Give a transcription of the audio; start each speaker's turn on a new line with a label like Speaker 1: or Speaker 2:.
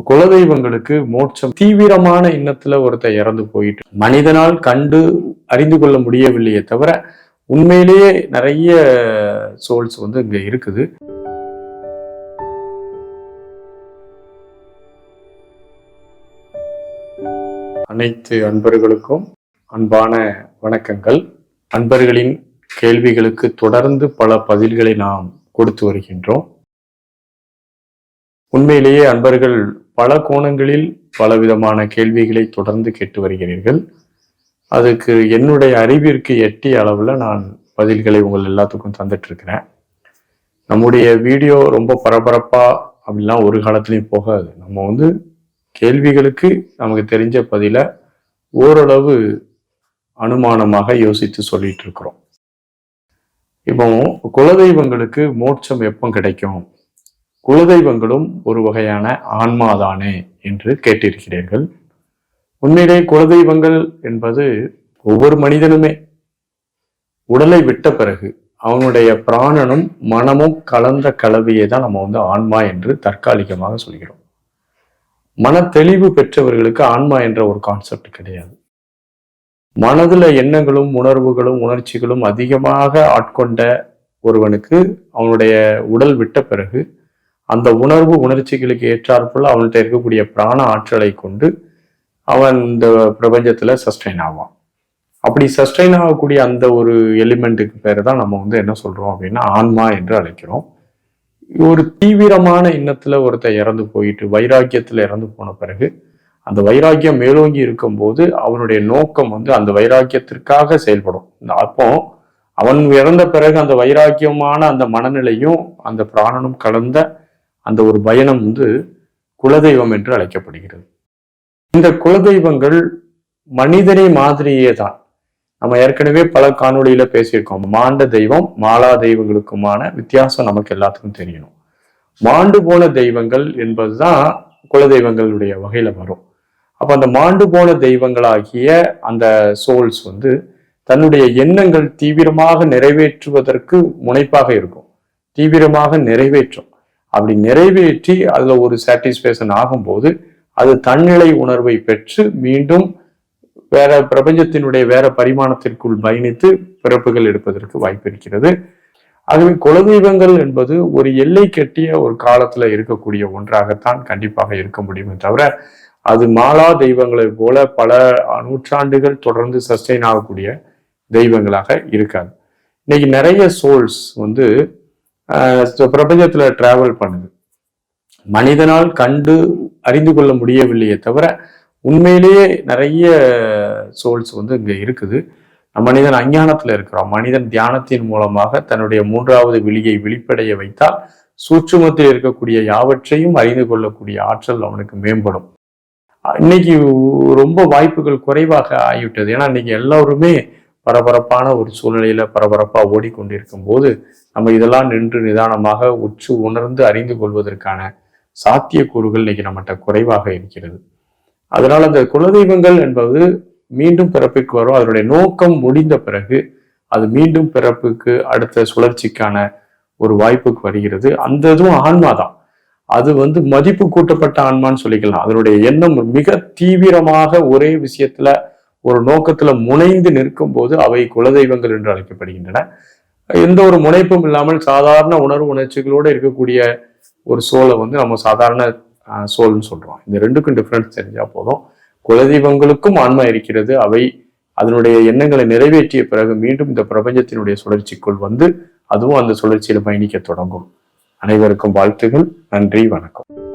Speaker 1: குலதெய்வங்களுக்கு மோட்சம் தீவிரமான எண்ணத்துல ஒருத்தர் இறந்து போயிட்டு மனிதனால் கண்டு அறிந்து கொள்ள முடியவில்லையே தவிர உண்மையிலேயே நிறைய சோல்ஸ் இங்க இருக்குது. அனைத்து அன்பர்களுக்கும் அன்பான வணக்கங்கள். அன்பர்களின் கேள்விகளுக்கு தொடர்ந்து பல பதில்களை நாம் கொடுத்து வருகின்றோம். உண்மையிலேயே அன்பர்கள் பல கோணங்களில் பலவிதமான கேள்விகளை தொடர்ந்து கேட்டு வருகிறீர்கள். அதுக்கு என்னுடைய அறிவிற்கு எட்டிய அளவில் நான் பதில்களை உங்கள் எல்லாத்துக்கும் தந்துட்டு இருக்கிறேன். நம்முடைய வீடியோ ரொம்ப பரபரப்பா அப்படிலாம் ஒரு காலத்துலையும் போகாது. நம்ம கேள்விகளுக்கு நமக்கு தெரிஞ்ச பதில ஓரளவு அனுமானமாக யோசித்து சொல்லிட்டு இருக்கிறோம். இப்போ குலதெய்வங்களுக்கு மோட்சம் எப்போ கிடைக்கும், குலதெய்வங்களும் ஒரு வகையான ஆன்மாதானே என்று கேட்டிருக்கிறீர்கள். உண்மையிலே குலதெய்வங்கள் என்பது ஒவ்வொரு மனிதனுமே உடலை விட்ட பிறகு அவனுடைய பிராணனும் மனமும் கலந்த கலவையை தான் நம்ம ஆன்மா என்று தற்காலிகமாக சொல்கிறோம். மன தெளிவு பெற்றவர்களுக்கு ஆன்மா என்ற ஒரு கான்செப்ட் கிடையாது. மனதுல எண்ணங்களும் உணர்வுகளும் உணர்ச்சிகளும் அதிகமாக ஆட்கொண்ட ஒருவனுக்கு அவனுடைய உடல் விட்ட பிறகு அந்த உணர்வு உணர்ச்சிகளுக்கு ஏற்றாற்போல் அவன்கிட்ட இருக்கக்கூடிய பிராண ஆற்றலை கொண்டு அவன் இந்த பிரபஞ்சத்துல சஸ்டைன் ஆவான். அப்படி சஸ்டைன் ஆகக்கூடிய அந்த ஒரு எலிமெண்ட்டுக்கு பேரு தான் நம்ம என்ன சொல்றோம் அப்படின்னா ஆன்மா என்று அழைக்கிறோம். ஒரு தீவிரமான எண்ணத்துல ஒருத்தர் இறந்து போயிட்டு வைராக்கியத்துல இறந்து போன பிறகு அந்த வைராக்கியம் மேலோங்கி இருக்கும்போது அவனுடைய நோக்கம் அந்த வைராக்கியத்திற்காக செயல்படும். அப்போ அவன் இறந்த பிறகு அந்த வைராக்கியமான அந்த மனநிலையும் அந்த பிராணனும் கலந்த அந்த ஒரு பயணம் குலதெய்வம் என்று அழைக்கப்படுகிறது. இந்த குலதெய்வங்கள் மனிதனை மாதிரியே தான். நம்ம ஏற்கனவே பல காணொளியில பேசியிருக்கோம். மாண்ட தெய்வம் மாலா தெய்வங்களுக்குமான வித்தியாசம் நமக்கு எல்லாத்துக்கும் தெரியணும். மாண்டு போன தெய்வங்கள் என்பதுதான் குலதெய்வங்களுடைய வகையில வரும். அப்ப அந்த மாண்டு போன தெய்வங்களாகிய அந்த சோல்ஸ் தன்னுடைய எண்ணங்கள் தீவிரமாக நிறைவேற்றுவதற்கு முனைப்பாக இருக்கும். தீவிரமாக நிறைவேற்றும். அப்படி நிறைவேற்றி அதுல ஒரு சாட்டிஸ்பேக்ஷன் ஆகும்போது அது தன்னிலை உணர்வை பெற்று மீண்டும் வேற பிரபஞ்சத்தினுடைய வேற பரிமாணத்திற்குள் பயணித்து பிறப்புகள் எடுப்பதற்கு வாய்ப்பு இருக்கிறது. ஆகவே குலதெய்வங்கள் என்பது ஒரு எல்லை கட்டிய ஒரு காலத்துல இருக்கக்கூடிய ஒன்றாகத்தான் கண்டிப்பாக இருக்க முடியுமே தவிர அது மாலா தெய்வங்களை போல பல நூற்றாண்டுகள் தொடர்ந்து சஸ்டெயின் ஆகக்கூடிய தெய்வங்களாக இருக்காது. இன்னைக்கு நிறைய சோல்ஸ் பிரபஞ்சத்துல டிராவல் பண்ணுது. மனிதனால் கண்டு அறிந்து கொள்ள முடியவில்லையே தவிர உண்மையிலேயே நிறைய சோல்ஸ் இங்க இருக்குது. மனிதன் அஞ்ஞானத்துல இருக்கிறோம். மனிதன் தியானத்தின் மூலமாக தன்னுடைய மூன்றாவது விழியை விழிப்படைய வைத்தால் சூட்சுமத்தில் இருக்கக்கூடிய யாவற்றையும் அறிந்து கொள்ளக்கூடிய ஆற்றல் அவனுக்கு மேம்படும். இன்னைக்கு ரொம்ப வாய்ப்புகள் குறைவாக ஆகிவிட்டது. ஏன்னா இன்னைக்கு எல்லாருமே பரபரப்பான ஒரு சூழ்நிலையில பரபரப்பா ஓடிக்கொண்டிருக்கும் போது நம்ம இதெல்லாம் நின்று நிதானமாக உற்று உணர்ந்து அறிந்து கொள்வதற்கான சாத்தியக்கூறுகள் இன்னைக்கு நம்மகிட்ட குறைவாக இருக்கிறது. அதனால அந்த குலதெய்வங்கள் என்பது மீண்டும் பிறப்புக்கு வரும். அதனுடைய நோக்கம் முடிந்த பிறகு அது மீண்டும் பிறப்புக்கு அடுத்த சுழற்சிக்கான ஒரு வாய்ப்புக்கு வருகிறது. அந்த இதுவும் ஆன்மாதான். அது மதிப்பு கூட்டப்பட்ட ஆன்மான்னு சொல்லிக்கலாம். அதனுடைய எண்ணம் மிக தீவிரமாக ஒரே விஷயத்துல ஒரு நோக்கத்துல முனைந்து நிற்கும் போது அவை குலதெய்வங்கள் என்று அழைக்கப்படுகின்றன. எந்த ஒரு முனைப்பும் இல்லாமல் சாதாரண உணர்வு உணர்ச்சிகளோடு இருக்கக்கூடிய ஒரு சோலை நம்ம சாதாரண சோல்னு சொல்றோம். இந்த ரெண்டுக்கும் டிஃபரன்ஸ் தெரிஞ்சா போதும். குலதெய்வங்களுக்கும் ஆன்மா இருக்கிறது. அவை அதனுடைய எண்ணங்களை நிறைவேற்றிய பிறகு மீண்டும் இந்த பிரபஞ்சத்தினுடைய சுழற்சிக்குள் அதுவும் அந்த சுழற்சியில பயணிக்க தொடங்கும். அனைவருக்கும் வாழ்த்துகள். நன்றி, வணக்கம்.